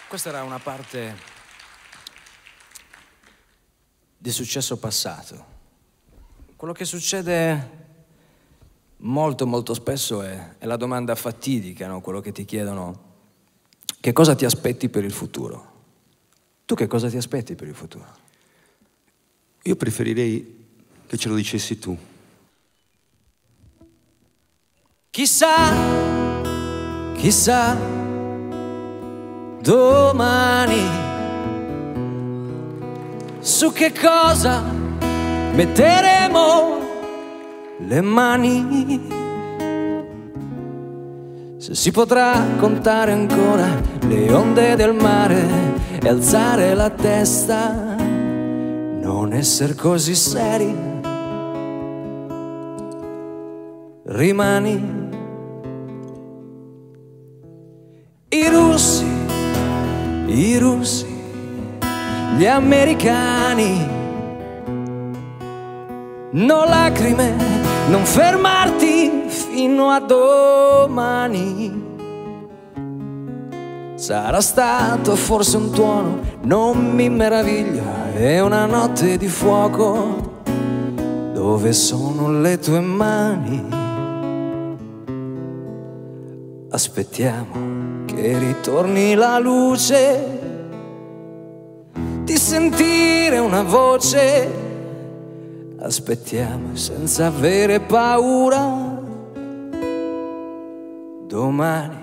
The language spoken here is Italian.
Questa era una parte di successo passato. Quello che succede molto spesso è la domanda fatidica, no? Quello che ti chiedono: che cosa ti aspetti per il futuro? Tu che cosa ti aspetti per il futuro? Io preferirei che ce lo dicessi tu. Chissà, chissà, domani su che cosa metteremo le mani, se si potrà contare ancora le onde del mare e alzare la testa, non essere così seri, rimani. I russi, gli americani, no lacrime, non fermarti fino a domani. Sarà stato forse un tuono, non mi meraviglia, è una notte di fuoco. Dove sono le tue mani? Aspettiamo che ritorni la luce, di sentire una voce. Aspettiamo senza avere paura. Domani